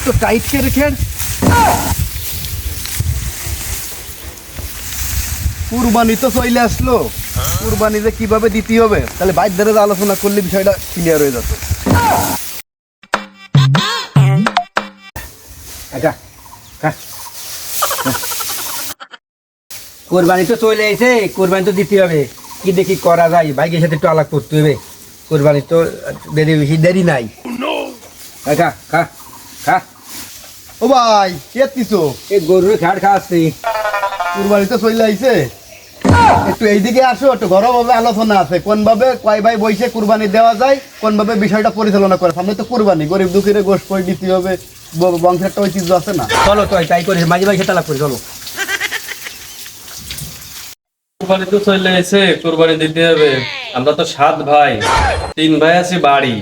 তো টাইট করে খেড়। কুরবানি তো চলে আসলো, কুরবানি যে কিভাবে দিতে হবে তাহলে বাইর ধরে আলোচনা করলে বিষয়টা ক্লিয়ার হয়ে যেত। কোরবানি তো চলে এসে, কোরবানি তো দিতে হবে। কি দেখি করা যায়, ভাইকের সাথে একটু আলাপ করতে হবে। কোরবানি তো বেশি দেরি নাই। খা খা খা। ও ভাই কে দিছো? এই গরুর খাট খাওয়াচ্ছি। কুরবানি তো চলে আইছে, একটু এইদিকে আসো, একটু ঘরোয়াভাবে আলোচনা আছে কোন ভাবে কয় ভাই বইসে কুরবানি দেওয়া যায়, কোন ভাবে বিষয়টা পরিচালনা করে। সামনে তো কুরবানি, গরিব দুঃখীরে গোশত করে দিতে হবে, বংশের একটা ঐতিহ্য আছে না। চলো তো তাই করি, মাঝে মাঝে সাথে আলাপ করি, চলো। কুরবানি তো চলে এসে, কুরবানি দিতে হবে। আমরা তো 7 ভাই, 3 ভাই আছে বাড়ি,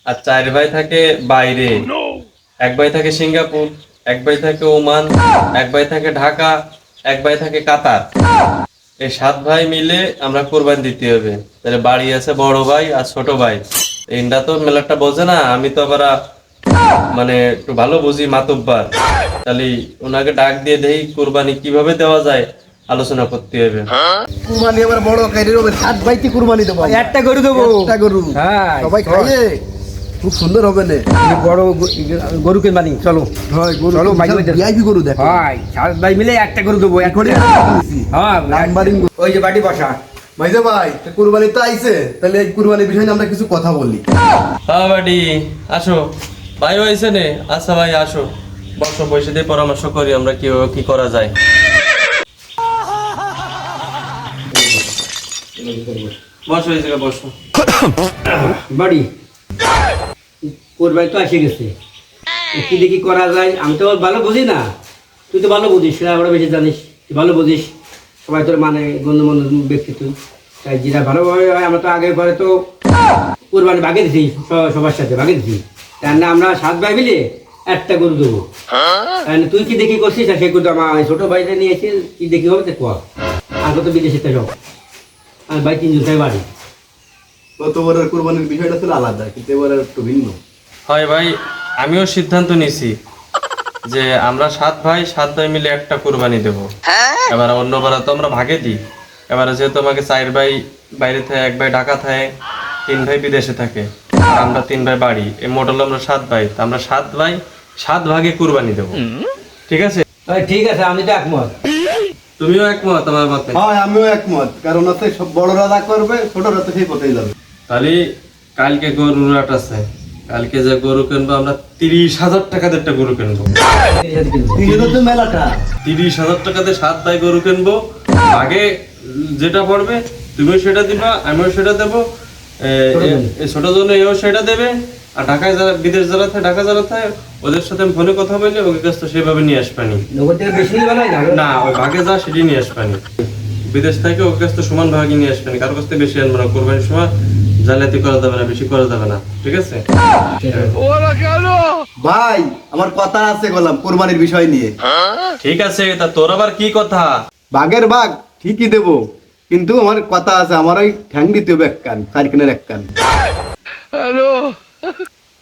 আর 4 ভাই থাকে বাইরে। 1 ভাই থাকে সিঙ্গাপুর, 1 ভাই থাকে ওমান, 1 ভাই থাকে ঢাকা, 1 ভাই থাকে কাতার। এই 7 ভাই মিলে আমরা কুরবানি দিতে হবে। তাহলে বাড়ি আছে বড় ভাই আর ছোট ভাই। এইটা তো মেলাটা বোঝে না, আমি তো আবার মানে একটু ভালো বুঝি মাতব্বার। তাহলে ওনাকে ডাক দিয়ে দেই কুরবানি কিভাবে দেওয়া যায় আলোচনা করতে হবে। কুরবানি আবার বড় কাইরে হবে, 7 ভাইতে কুরবানি দেবো। একটা গরু দেবো, একটা গরু, হ্যাঁ সবাই খাইয়ে খুব সুন্দর হবে না। বড় গরু কিনবানি, চলো। হয় গরু, চলো, মাইকে বাজার। ভিআইপি গরু দেখো ভাই 7 ভাই মিলে একটা গরু দেবো। এখন হ্যাঁ নাম্বারিং। ওই যে বাড়ি বসা। ভাইজা ভাই কুরবানি তো আইছে, তাহলে এই কুরবানির বিষয়ে নিয়ে আমরা কিছু কথা বলি। হ্যাঁ বাড়ি আসো, ভাই হয়েছে নে। আচ্ছা ভাই আসো, বসো, বসে দিয়ে পরামর্শ করি আমরা কি করা যায়। বসো, এই জায়গায় বসো। বাড়ি কোরবানি তো এসে গেছে, কি দেখি করা যায়। আমি তো ভালো বুঝি না, তুই তো ভালো বুঝিস, আমরা বেশি জানিস, তুই ভালো বুঝিস। সবাই তোর মানে গণ্যমান্য ব্যক্তি তুই, তাই যেটা ভালোভাবে হয়। আমরা তো আগে পরে তো কোরবানি ভাগে দিছি, সবার সাথে ভাগে দিছি। তার না আমরা 7 ভাই মিলে একটা গরু দেবো। তুই কি দেখি করছিস, আর সেই গরু আমার ছোটো ভাইটা নিয়ে এসে কি দেখি হবে তো কোয়া। আর কত বিদেশে তো সব আর ভাই 3 জন তাই বাড়ি। গতবারের কুরবানির বিষয়টা ছিল আলাদা, কিন্তু এবার একটু ভিন্ন। হয় ভাই, আমিও সিদ্ধান্ত নিছি যে আমরা 7 ভাই মিলে একটা কুরবানি দেবো। এবার অন্যবার তো আমরা ভাগে দিই। এবারে যেহেতু আমাকে 4 ভাই বাইরে থাকে, 1 ভাই ঢাকা থাকে, 3 ভাই বিদেশে থাকে, আর আমরা 3 ভাই বাড়ি, এই মোট হলো আমরা 7 ভাই। তা আমরা 7 ভাই 7 ভাগে কুরবানি দেবো, ঠিক আছে? ঠিক আছে, আমি তো একমত। তুমিও একমত আমার মতে? হ্যাঁ আমিও একমত, কারণ হচ্ছে সব বড়রা যা করবে ছোটরা তো সেই পথেই যাবে। তাহলে কালকে গরুর হাট আছে, কালকে যে গরু কিনবো আমরা 30,000 টাকাতে একটা গরু কিনবো। তো মেলাটা 30,000 টাকাতে 7 ভাই গরু কিনবো। আগে যেটা পড়বে তুমিও সেটা দিবা, আমিও সেটা দেবো, ছোট জন্য এও সেটা দেবে। আর ঢাকায় যারা বিদেশ যারা থাকে, ঢাকা যারা থাকে, ওদের সাথে আমি ফোনে কথা বলে ওকে কাছ তো সেভাবে নিয়ে আসবানি না, ওই ভাগে যা সেটি নিয়ে আসবানি। বিদেশ থেকে ওকে কাছ তো সমান ভাগে নিয়ে আসবানি, কারোর কাছ থেকে বেশি আনবো না। কোরবানির সময় জালিয়াতি করা যাবে না, বেশি করা যাবে না, ঠিক আছে? ভাই আমার কথা আছে বললাম কুরবানির বিষয় নিয়ে। ঠিক আছে, তা তোর আবার কি কথা? বাঘের বাঘ ঠিকই দেবো, কিন্তু আমার কথা আছে, আমার ওই ঠ্যাং দিতে হবে 1 কান, 4 কানের 1 কান।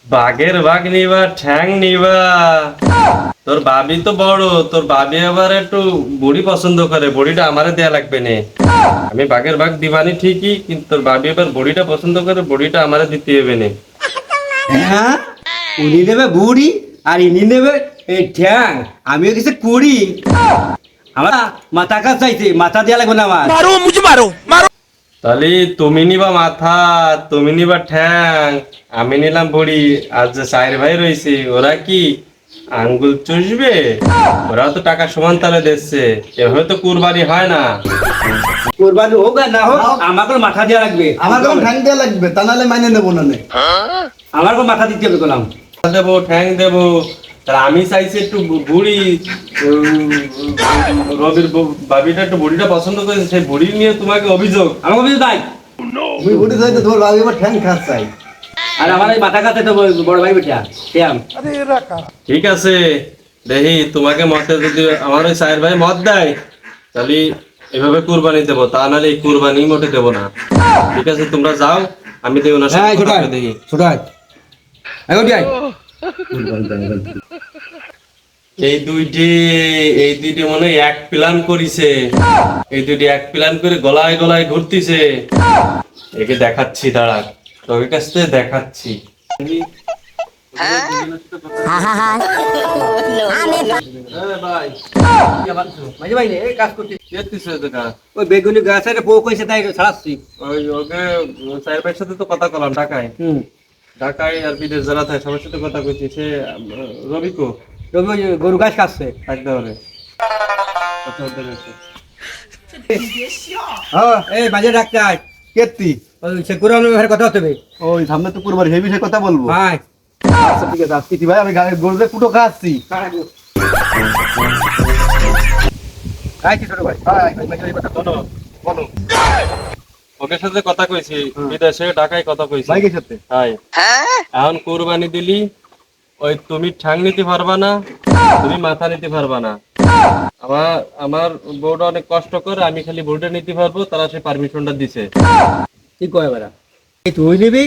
বাঘের বাঘ নিবা, ঠ্যাং নিবা? তোর বাবি তো বড়, তোর বাবি আবার একটু বড়ি পছন্দ করে, বড়িটা আমারে দেয়া লাগবে না। আমি বাঘের বাঘ দিবানি ঠিকই, কিন্তু তোর বাবি আবার বড়িটা পছন্দ করে, বড়িটা আমারে দিতে হবে না। হ্যাঁ, উনি নেবে বুড়ি আর ইনি নেবে এই ঠ্যাং। আমিও কিছু করি, আমার মাথা কাজ চাইছে, মাথা দেওয়া লাগবে না আমার। তাহলে তুমি নিবা মাথা, তুমি নিবা ঠ্যাং, আমি নিলাম বড়ি। আর যে 4 ভাই রয়েছে ওরা কি আঙ্গুল চুষবে? ওরা তো টাকা সমান তালে দিচ্ছে, এভাবে তো কুরবানি হয় না। কোরবানি হোক আর না হোক, আমার কোনো মাথা দেওয়া লাগবে। আমার কোনো ঠ্যাং দেওয়া লাগবে, তা নাহলে মাইনে নেবো না। আমার কোনো মাথা দিতে হবে বললাম। দেবো, ঠ্যাং দেবো। তাহলে আমি চাইছি একটু বুড়ি, রবির বাবিটা একটু বুড়িটা পছন্দ করেছে, সেই বুড়ি নিয়ে তোমাকে অভিযোগ? আমার অভিযোগ নাই। তুমি বুড়ি চাইতে তোমার বাবু আমার ঠ্যাং খাস চাই, আর আমার এই মাথা কাছে তো বড় ভাই বেটা শ্যাম। ঠিক আছে, দেখি তোমাকে মতে যদি আমার ওই 4 ভাই মত দেয় তাহলে এভাবে কুরবানি দেবো, তা নাহলে এই কুরবানি মোটে দেবো না। ঠিক আছে, তোমরা যাও, আমি দেবো না। হ্যাঁ ছোট দেখি ছোট এই দুইটি মনে হয় এক প্ল্যান করিছে, এই দুইটি এক প্ল্যান করে গলায় গলায় ঘুরতিছে। একে দেখাচ্ছি, দাঁড়া, তোকে কাছ থেকে দেখাচ্ছি। মাঝে ভাই এই কাজ করতে দেখতিছে তো কাজ। ওই বেগুনি গাছের পোক হয়েছে তাই ছাড়াচ্ছি। ওই ওকে চার ভাইয়ের সাথে তো কথা বললাম ঢাকায়, ঢাকায় আর বিদেশ যারা থাকে সবার সাথে কথা কইছি। সে রবিকো রবি ওই গরু গাছ কাটছে। থাকতে হবে কথা বলতে গেছে। হ্যাঁ এই বাজে ডাক্তার কেতি ওই সে কুরবানির ব্যাপারে কথা হতে হবে। ওই সামনে তো কুরবানি, সেই বিষয়ে কথা বলবো। ভাই আচ্ছা ঠিক আছে, আসছি ভাই, আমি গরুতে কুটো খাচ্ছি। আইছি ছোট ভাই। শোনো, বলো ওকের সাথে কথা কইছি, বিদেশে ঢাকায় কথা কইছি। বাইকের সাথে। হাই এখন কুরবানি দিলি, ওই তুমি ঠাং নিতে পারবা না, তুমি মাথা নিতে পারবা না। আমার বউটা অনেক কষ্ট করে, আমি খালি বউটা নিতে পারবো, তারা সে পারমিশনটা দিছে। কি কয় বেড়া এই তুই নিবি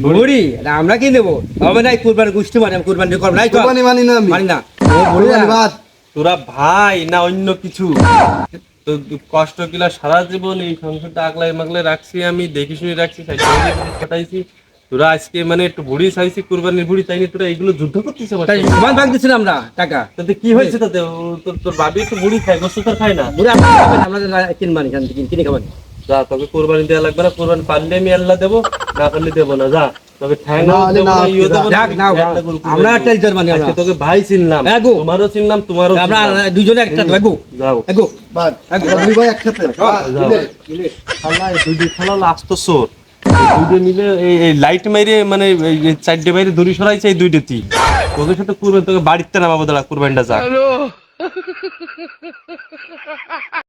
বুড়ি আমরা কি নেবো? হবে না কুরবানি গোষ্ঠী মানে কুরবানি করব নাই তো কুরবানি মানি না আমি। মানি না ও বুড়ি কুরবানি বাদ। তোরা ভাই না অন্য কিছু? তো কষ্ট কিলা সারা জীবন এই সংসারটা আগলাই মাগলাই রাখছি, আমি দেখি শুনে রাখছি, পাঠাইছি। তোরা আজকে মানে একটু বুড়ি চাইছি, কুরবানির বুড়ি চাইনি, তোরা এইগুলো যুদ্ধ করতেছে আমার তাই সাথে। সমান ভাগ দিছিলাম আমরা টাকা। তাতে কি হয়েছে? তাতে তোর ভাবি একটু বুড়ি খায়, গোস্ত তো খায় না। বুড়ি আমরা খাবেন, আমরা কিনবানি এখান থেকে কিনে খাবেন। যা, তোকে কোরবানি দেওয়া লাগবে না, কোরবানি পারলে আমি আল্লাহ দেবো, না পারলে দেবো না। যা, তোকে ঠ্যাং না, দেবো না, না, ইয়ে দেবো না, যাক, নাও, একটা গরু কুরবানি আমরা দেবো। একটা লিটার বানি আমরা। আজকে তোকে ভাই চিনলাম, হ্যাঁ গো। তোমারও চিনলাম, তোমারও আমরা চিনলাম। দুইজনে একটা দেবো যাও, এগো বাদ। এগো দুই ভাই একসাথে। বাদ, যাও। দিলে। খালা, এই দুইটি খালা হলো আস্ত চোর। এই দুইটা মিলে এই লাইট মাইরে মানে এই চারটে বাইরে দড়ি সরাইছে, এই দুইটাতি তোদের সাথে কুরবানি, তোকে বাড়িতে নামাবো, দাঁড়া কুরবানিটা যা।